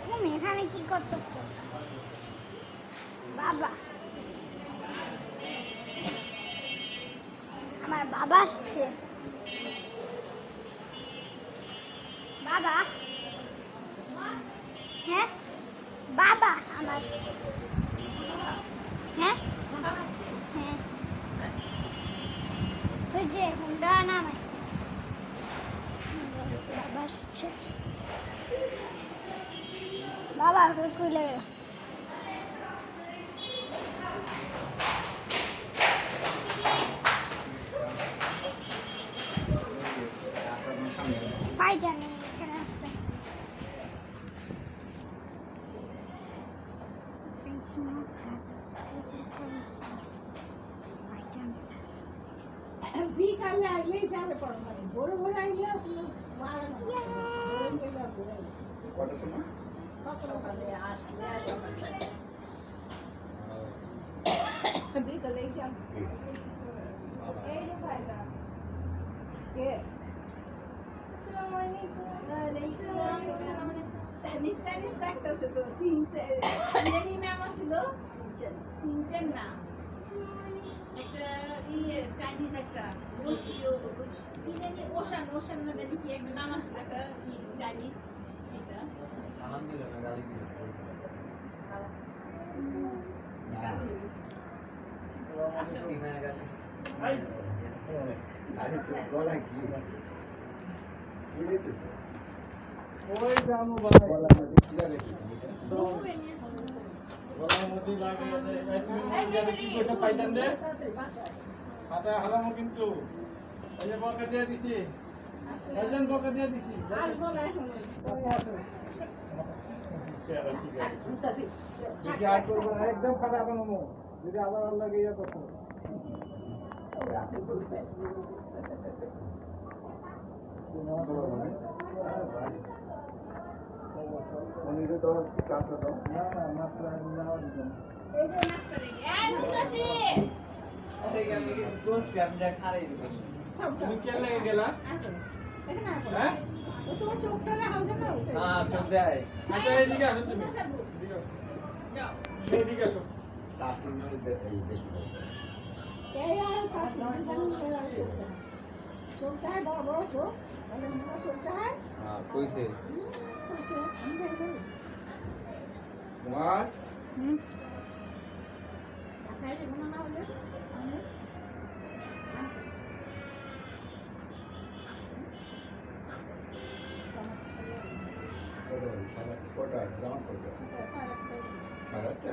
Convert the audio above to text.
তুমি এখানে কি করতেছো বাবা? আমার বাবা আসছে। বাবা, হ্যাঁ বাবা আমার, হ্যাঁ হ্যাঁ ওই যে হুন্ডা নামাইছে, বাবা আসছে। বাবা কুলে পাই জানি এখানে আছে। বিকালে আইলেই যাবে পড়া মানে ভোরে ভোরে আইলে আসলে কটার সময়? সকালে আসলে বিকালেই যাবে। চাইনিজ চাইনিজ লাগতেছে তো সিনচেন নাম ছিল সিনচেন না একটা ইয়ে চাইনিজ একটা কি জানি ওশান ওশান না জানি কি একটা নাম আছে একটা চাইনিজ এটা সালাম দিল না, গালি দিল। আসো চিনা গালি। আরে তো গলা কি? বুঝেছিস? ওই জামু ভাই। গলা মধ্যে কি লাগে? গলার মধ্যে লাগে এই কি করতে পাইছেন রে? হাতা হালামো কিন্তু এই যে বকা দিয়ে দিছি। একজন বকা দিয়ে দিছি। আসবো না এখন ওই আসো। ঠিক আছে। বেশি আর করবো না, একদম খারাপ বানাবো। যদি আবার আল্লাহ গিয়ে করতো। উনি তো কাছে তো না না মাত্র নেওয়ার জন্য। এই যে নাস্তা রেডি মুতাসি আরে আমি কিছু করছি, আমি যা খারাই দিব। তুমি কে লেগে গেলা? এখানে আসো হ্যাঁ? ও তোমার চোখটা না হাউজে না উঠে হ্যাঁ, চল দেয়। আচ্ছা এইদিকে আসো তুমি। এদিকে আসো। যাও এইদিকে আসো। তাসিমের এই বেশি বলবো। এই আর কাছে চোখটা বড় বড় চোখ মানে মোটা চোখটা হয় হ্যাঁ, কইছে। কইছে আমি দেখব মাছ আপনার কি মনে না হলো আমি কোটা জামা কোটা। সারাটা